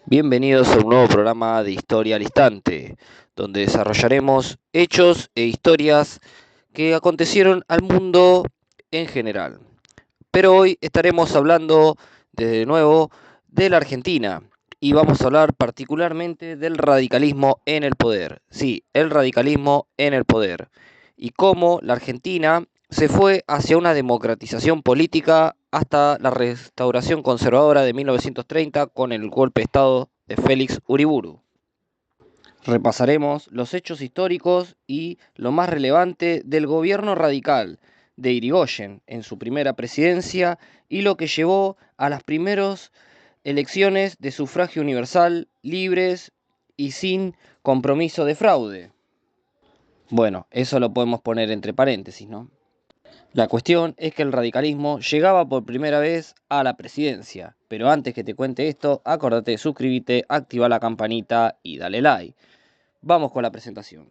Bienvenidos a un nuevo programa de Historia al Instante, donde desarrollaremos hechos e historias que acontecieron al mundo en general. Pero hoy estaremos hablando de nuevo de la Argentina y vamos a hablar particularmente del radicalismo en el poder. Sí, el radicalismo en el poder y cómo la Argentina se fue hacia una democratización política hasta la restauración conservadora de 1930 con el golpe de Estado de Félix Uriburu. Repasaremos los hechos históricos y lo más relevante del gobierno radical de Irigoyen en su primera presidencia y lo que llevó a las primeras elecciones de sufragio universal, libres y sin compromiso de fraude. Bueno, eso lo podemos poner entre paréntesis, ¿no? La cuestión es que el radicalismo llegaba por primera vez a la presidencia, pero antes que te cuente esto, acordate de suscribirte, activa la campanita y dale like. Vamos con la presentación.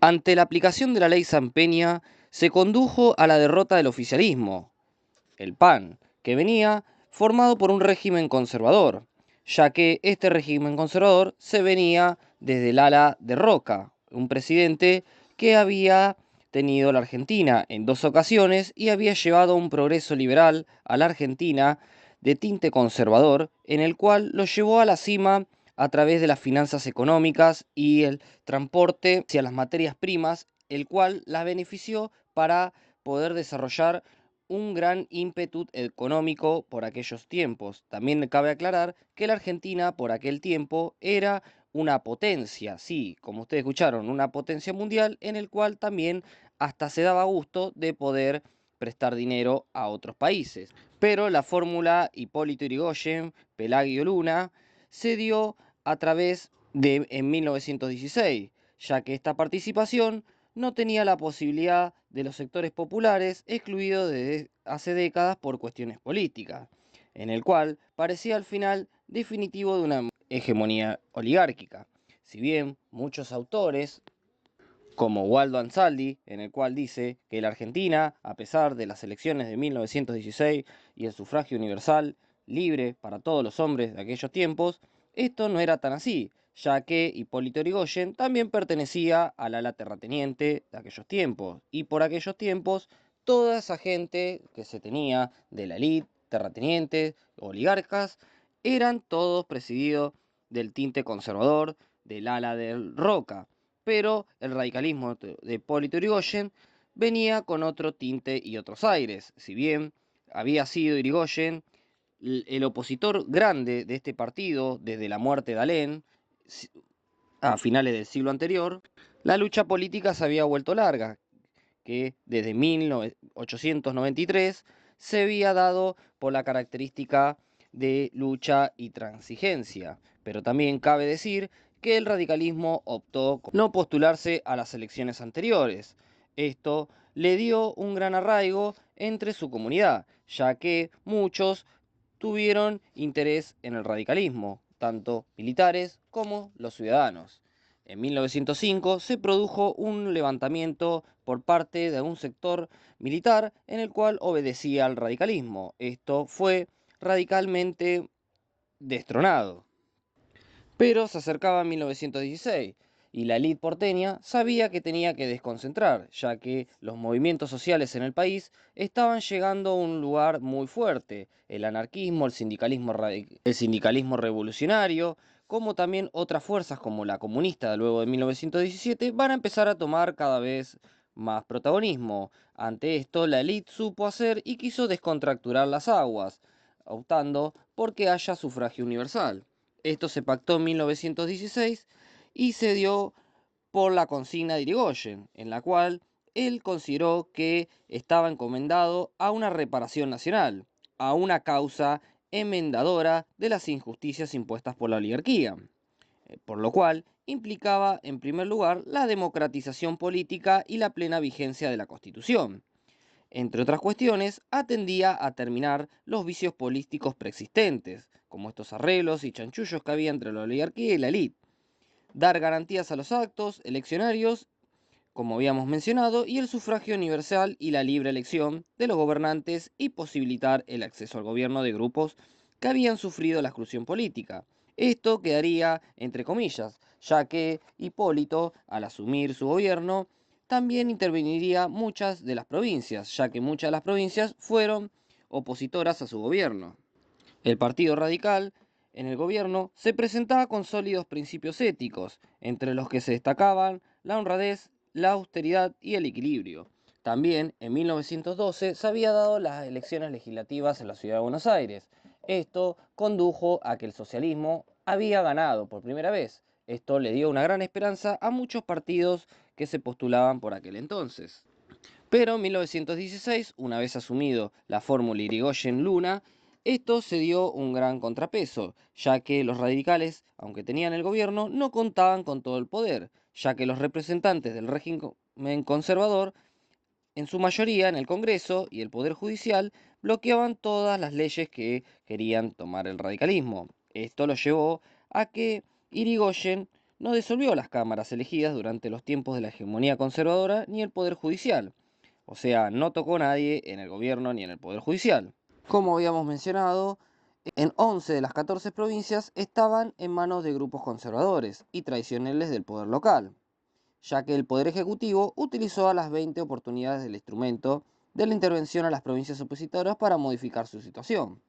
Ante la aplicación de la ley San Peña, se condujo a la derrota del oficialismo, el PAN, que venía formado por un régimen conservador, ya que este régimen conservador se venía desde el ala de Roca, un presidente que había tenido la Argentina en dos ocasiones y había llevado un progreso liberal a la Argentina de tinte conservador, en el cual lo llevó a la cima a través de las finanzas económicas y el transporte hacia las materias primas, el cual las benefició para poder desarrollar un gran ímpetu económico por aquellos tiempos. También cabe aclarar que la Argentina por aquel tiempo era una potencia, sí, como ustedes escucharon, una potencia mundial en el cual también hasta se daba gusto de poder prestar dinero a otros países. Pero la fórmula Hipólito Yrigoyen, Pelagio Luna, se dio a través de en 1916, ya que esta participación no tenía la posibilidad de los sectores populares excluidos desde hace décadas por cuestiones políticas, en el cual parecía el final definitivo de una hegemonía oligárquica. Si bien muchos autores, como Waldo Ansaldi, en el cual dice que la Argentina, a pesar de las elecciones de 1916 y el sufragio universal libre para todos los hombres de aquellos tiempos, esto no era tan así, ya que Hipólito Yrigoyen también pertenecía al ala terrateniente de aquellos tiempos, y por aquellos tiempos toda esa gente que se tenía de la élite, terratenientes, oligarcas, eran todos presididos del tinte conservador del ala del Roca, pero el radicalismo de Hipólito Yrigoyen venía con otro tinte y otros aires. Si bien había sido Yrigoyen el opositor grande de este partido desde la muerte de Alem a finales del siglo anterior, la lucha política se había vuelto larga, que desde 1893 se había dado por la característica de lucha y transigencia. Pero también cabe decir que el radicalismo optó por no postularse a las elecciones anteriores. Esto le dio un gran arraigo entre su comunidad, ya que muchos tuvieron interés en el radicalismo, tanto militares como los ciudadanos. En 1905 se produjo un levantamiento por parte de un sector militar en el cual obedecía al radicalismo. Esto fue radicalmente destronado. Pero se acercaba 1916 y la élite porteña sabía que tenía que desconcentrar, ya que los movimientos sociales en el país estaban llegando a un lugar muy fuerte. El anarquismo, el sindicalismo revolucionario, como también otras fuerzas como la comunista luego de 1917, van a empezar a tomar cada vez más protagonismo. Ante esto, la élite supo hacer y quiso descontracturar las aguas, optando por que haya sufragio universal. Esto se pactó en 1916 y se dio por la consigna de Irigoyen, en la cual él consideró que estaba encomendado a una reparación nacional, a una causa enmendadora de las injusticias impuestas por la oligarquía, por lo cual implicaba, en primer lugar, la democratización política y la plena vigencia de la Constitución. Entre otras cuestiones, atendía a terminar los vicios políticos preexistentes, como estos arreglos y chanchullos que había entre la oligarquía y la élite, dar garantías a los actos eleccionarios como habíamos mencionado, y el sufragio universal y la libre elección de los gobernantes y posibilitar el acceso al gobierno de grupos que habían sufrido la exclusión política. Esto quedaría entre comillas, ya que Hipólito, al asumir su gobierno, también interveniría muchas de las provincias, ya que muchas de las provincias fueron opositoras a su gobierno. El Partido Radical en el gobierno se presentaba con sólidos principios éticos, entre los que se destacaban la honradez, la austeridad y el equilibrio. También en 1912 se había dado las elecciones legislativas en la ciudad de Buenos Aires. Esto condujo a que el socialismo había ganado por primera vez. Esto le dio una gran esperanza a muchos partidos que se postulaban por aquel entonces. Pero en 1916, una vez asumido la fórmula Irigoyen-Luna, esto se dio un gran contrapeso, ya que los radicales, aunque tenían el gobierno, no contaban con todo el poder, ya que los representantes del régimen conservador, en su mayoría en el Congreso y el Poder Judicial, bloqueaban todas las leyes que querían tomar el radicalismo. Esto lo llevó a que Irigoyen no disolvió las cámaras elegidas durante los tiempos de la hegemonía conservadora ni el Poder Judicial. O sea, no tocó nadie en el gobierno ni en el Poder Judicial. Como habíamos mencionado, en 11 de las 14 provincias estaban en manos de grupos conservadores y tradicionales del poder local, ya que el Poder Ejecutivo utilizó a las 20 oportunidades del instrumento de la intervención a las provincias opositoras para modificar su situación.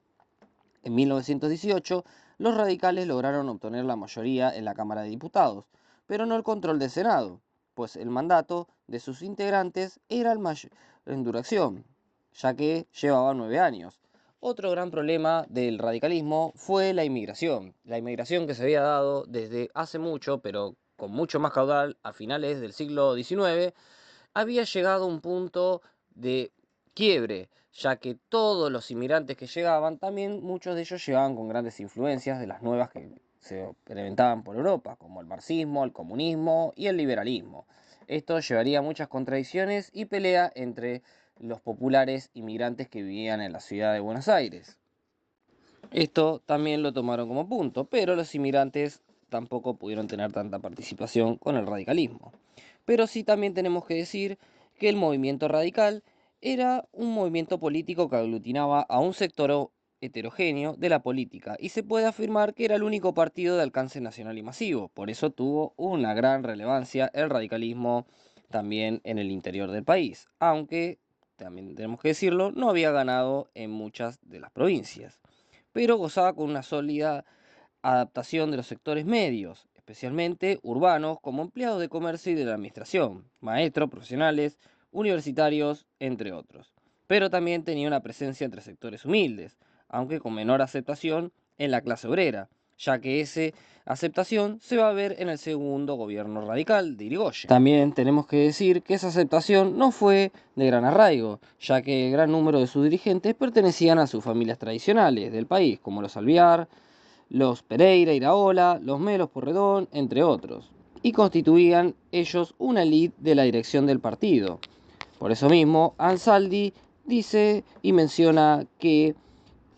En 1918, los radicales lograron obtener la mayoría en la Cámara de Diputados, pero no el control del Senado, pues el mandato de sus integrantes era el mayor en duración, ya que llevaba 9 años. Otro gran problema del radicalismo fue la inmigración que se había dado desde hace mucho, pero con mucho más caudal a finales del siglo XIX, había llegado a un punto de quiebre, ya que todos los inmigrantes que llegaban, también muchos de ellos llegaban con grandes influencias de las nuevas que se experimentaban por Europa, como el marxismo, el comunismo y el liberalismo. Esto llevaría a muchas contradicciones y pelea entre los populares inmigrantes que vivían en la ciudad de Buenos Aires. Esto también lo tomaron como punto, pero los inmigrantes tampoco pudieron tener tanta participación con el radicalismo. Pero sí también tenemos que decir que el movimiento radical era un movimiento político que aglutinaba a un sector heterogéneo de la política y se puede afirmar que era el único partido de alcance nacional y masivo. Por eso tuvo una gran relevancia el radicalismo también en el interior del país, aunque también tenemos que decirlo, no había ganado en muchas de las provincias, pero gozaba con una sólida adaptación de los sectores medios, especialmente urbanos, como empleados de comercio y de la administración, maestros, profesionales, universitarios, entre otros. Pero también tenía una presencia entre sectores humildes, aunque con menor aceptación en la clase obrera, ya que esa aceptación se va a ver en el segundo gobierno radical de Irigoyen. También tenemos que decir que esa aceptación no fue de gran arraigo, ya que el gran número de sus dirigentes pertenecían a sus familias tradicionales del país, como los Alvear, los Pereira, Iraola, los Melos Porredón, entre otros, y constituían ellos una élite de la dirección del partido. Por eso mismo, Ansaldi dice y menciona que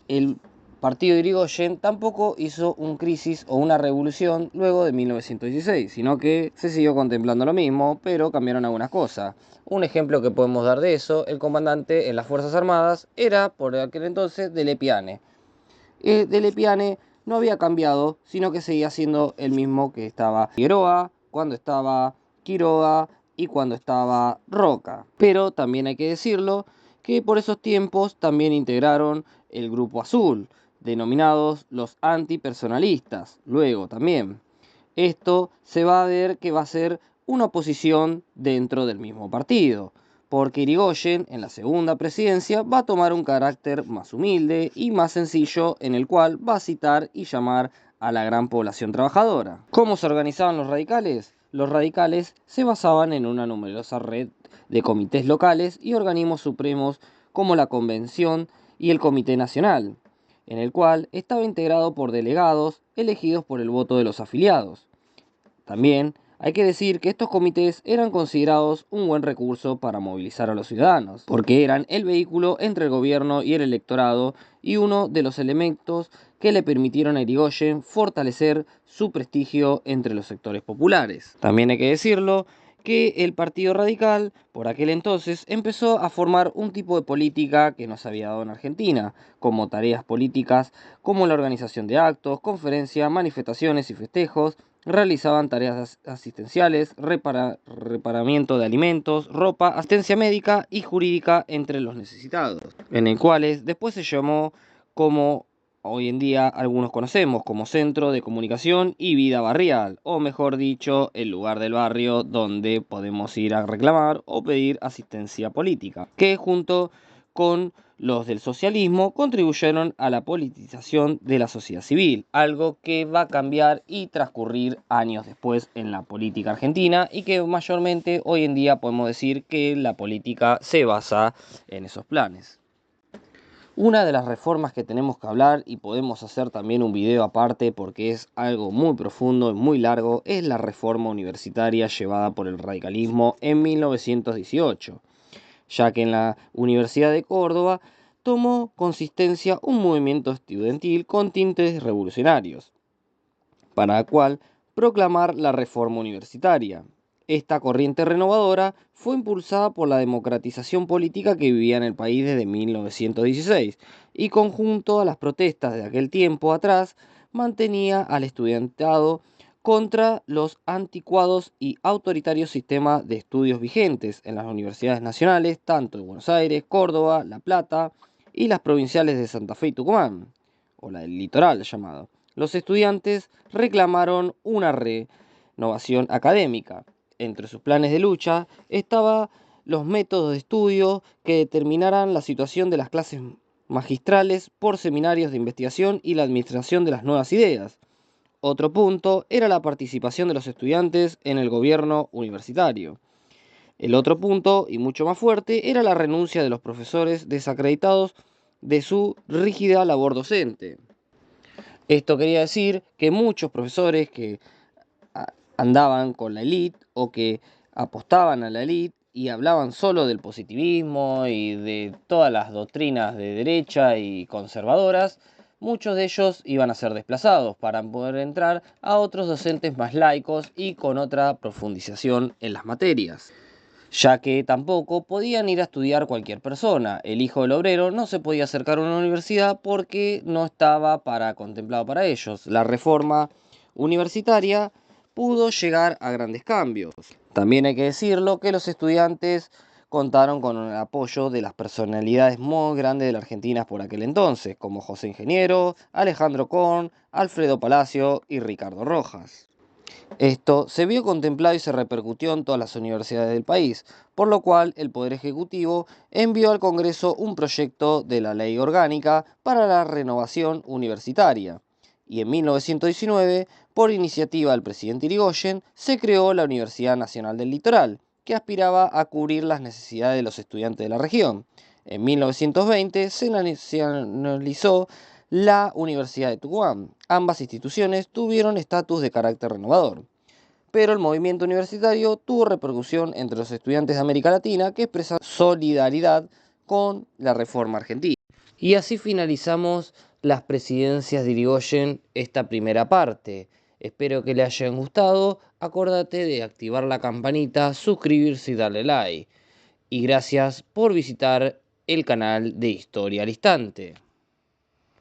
el partido de Irigoyen tampoco hizo un crisis o una revolución luego de 1916, sino que se siguió contemplando lo mismo, pero cambiaron algunas cosas. Un ejemplo que podemos dar de eso, el comandante en las Fuerzas Armadas era por aquel entonces Delle Piane. Delle Piane no había cambiado, sino que seguía siendo el mismo que estaba Figueroa, cuando estaba Quiroga y cuando estaba Roca. Pero también hay que decirlo que por esos tiempos también integraron el Grupo Azul, denominados los antipersonalistas, luego también. Esto se va a ver que va a ser una oposición dentro del mismo partido, porque Irigoyen en la segunda presidencia va a tomar un carácter más humilde y más sencillo, en el cual va a citar y llamar a la gran población trabajadora. ¿Cómo se organizaban los radicales? Los radicales se basaban en una numerosa red de comités locales y organismos supremos como la Convención y el Comité Nacional, en el cual estaba integrado por delegados elegidos por el voto de los afiliados. También hay que decir que estos comités eran considerados un buen recurso para movilizar a los ciudadanos, porque eran el vehículo entre el gobierno y el electorado y uno de los elementos que le permitieron a Irigoyen fortalecer su prestigio entre los sectores populares. También hay que decirlo que el Partido Radical, por aquel entonces, empezó a formar un tipo de política que no se había dado en Argentina, como tareas políticas como la organización de actos, conferencias, manifestaciones y festejos. Realizaban tareas asistenciales, reparamiento de alimentos, ropa, asistencia médica y jurídica entre los necesitados, en el cuales después se llamó como hoy en día algunos conocemos como centro de comunicación y vida barrial, o mejor dicho, el lugar del barrio donde podemos ir a reclamar o pedir asistencia política, que junto con los del socialismo contribuyeron a la politización de la sociedad civil, algo que va a cambiar y transcurrir años después en la política argentina y que mayormente hoy en día podemos decir que la política se basa en esos planes. Una de las reformas que tenemos que hablar, y podemos hacer también un video aparte porque es algo muy profundo y muy largo, es la reforma universitaria llevada por el radicalismo en 1918, ya que en la Universidad de Córdoba tomó consistencia un movimiento estudiantil con tintes revolucionarios, para el cual proclamar la reforma universitaria. Esta corriente renovadora fue impulsada por la democratización política que vivía en el país desde 1916 y conjunto a las protestas de aquel tiempo atrás mantenía al estudiantado contra los anticuados y autoritarios sistemas de estudios vigentes en las universidades nacionales, tanto de Buenos Aires, Córdoba, La Plata y las provinciales de Santa Fe y Tucumán, o la del litoral llamado. Los estudiantes reclamaron una renovación académica. Entre sus planes de lucha estaban los métodos de estudio que determinaran la situación de las clases magistrales por seminarios de investigación y la administración de las nuevas ideas. Otro punto era la participación de los estudiantes en el gobierno universitario. El otro punto, y mucho más fuerte, era la renuncia de los profesores desacreditados de su rígida labor docente. Esto quería decir que muchos profesores que andaban con la élite o que apostaban a la élite y hablaban solo del positivismo y de todas las doctrinas de derecha y conservadoras, muchos de ellos iban a ser desplazados para poder entrar a otros docentes más laicos y con otra profundización en las materias, ya que tampoco podían ir a estudiar cualquier persona. El hijo del obrero no se podía acercar a una universidad porque no estaba contemplado para ellos. La reforma universitaria pudo llegar a grandes cambios. También hay que decirlo que los estudiantes contaron con el apoyo de las personalidades muy grandes de la Argentina por aquel entonces, como José Ingeniero, Alejandro Korn, Alfredo Palacio y Ricardo Rojas. Esto se vio contemplado y se repercutió en todas las universidades del país, por lo cual el Poder Ejecutivo envió al Congreso un proyecto de la Ley Orgánica para la Renovación Universitaria. Y en 1919, por iniciativa del presidente Irigoyen, se creó la Universidad Nacional del Litoral, que aspiraba a cubrir las necesidades de los estudiantes de la región. En 1920 se nacionalizó la Universidad de Tucumán. Ambas instituciones tuvieron estatus de carácter renovador. Pero el movimiento universitario tuvo repercusión entre los estudiantes de América Latina que expresaron solidaridad con la reforma argentina. Y así finalizamos las presidencias de Irigoyen esta primera parte. Espero que le hayan gustado. Acordate de activar la campanita, suscribirse y darle like. Y gracias por visitar el canal de Historia al Instante.